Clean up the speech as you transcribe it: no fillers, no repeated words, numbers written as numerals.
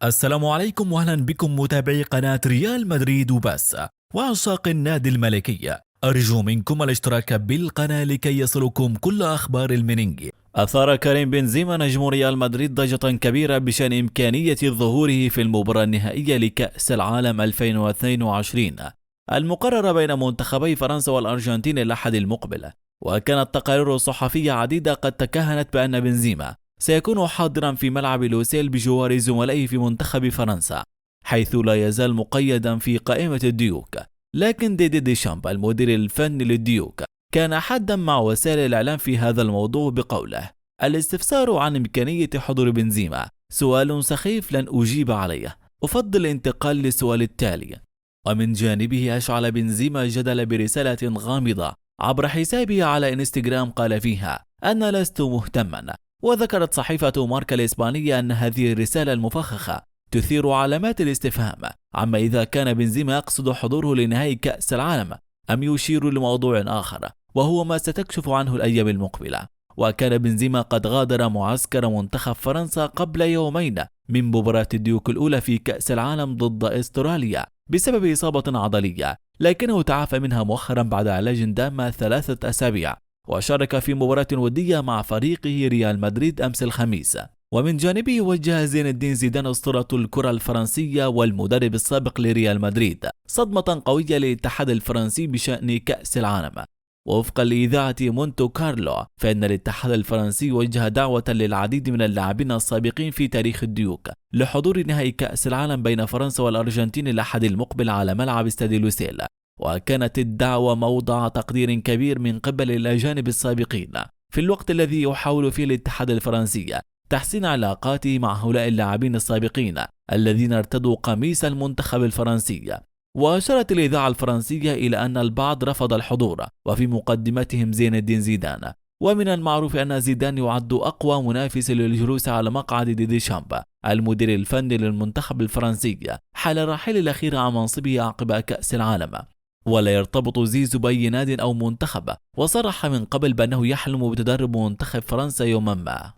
السلام عليكم واهلا بكم متابعي قناة ريال مدريد وبس وعشاق النادي الملكي. أرجو منكم الاشتراك بالقناة لكي يصلكم كل أخبار المنينجي. أثار كريم بنزيما نجم ريال مدريد ضجة كبيرة بشأن إمكانية ظهوره في المباراة النهائية لكأس العالم 2022 المقررة بين منتخبي فرنسا والأرجنتين الأحد المقبل. وكانت تقارير صحفية عديدة قد تكهنت بأن بنزيما سيكون حاضرا في ملعب لوسيل بجوار زملائه في منتخب فرنسا، حيث لا يزال مقيدا في قائمة الديوك. لكن ديدي ديشامب المدير الفني للديوك كان حادا مع وسائل الإعلام في هذا الموضوع بقوله: الاستفسار عن إمكانية حضور بنزيما سؤال سخيف لن أجيب عليه، أفضل الانتقال للسؤال التالي. ومن جانبه أشعل بنزيما جدل برسالة غامضة عبر حسابه على انستغرام قال فيها: أنا لست مهتما. وذكرت صحيفة ماركا الإسبانية أن هذه الرسالة المفخخة تثير علامات الاستفهام عما إذا كان بنزيما يقصد حضوره لنهائي كأس العالم أم يشير لموضوع آخر، وهو ما ستكشف عنه الأيام المقبلة. وكان بنزيما قد غادر معسكر منتخب فرنسا قبل يومين من مباراة الديوك الأولى في كأس العالم ضد أستراليا بسبب إصابة عضلية، لكنه تعافى منها مؤخرا بعد علاج دام 3 أسابيع، وشارك في مباراة ودية مع فريقه ريال مدريد أمس الخميس. ومن جانبه وجه زين الدين زيدان أسطورة الكرة الفرنسية والمدرب السابق لريال مدريد صدمة قوية للاتحاد الفرنسي بشأن كأس العالم. ووفقا لإذاعة مونتو كارلو فإن الاتحاد الفرنسي وجه دعوة للعديد من اللاعبين السابقين في تاريخ الديوك لحضور نهائي كأس العالم بين فرنسا والأرجنتين الأحد المقبل على ملعب استاد لوسيل. وكانت الدعوة موضع تقدير كبير من قبل الأجانب السابقين في الوقت الذي يحاول فيه الاتحاد الفرنسي تحسين علاقاته مع هؤلاء اللاعبين السابقين الذين ارتدوا قميص المنتخب الفرنسي. وأشارت الإذاعة الفرنسية إلى أن البعض رفض الحضور وفي مقدمتهم زين الدين زيدان. ومن المعروف أن زيدان يعد أقوى منافس للجلوس على مقعد ديشامب المدير الفني للمنتخب الفرنسي حال الرحيل الأخير عن منصبه عقب كأس العالم. ولا يرتبط زيزو بأي ناد أو منتخب، وصرح من قبل بأنه يحلم بتدرب منتخب فرنسا يوما ما.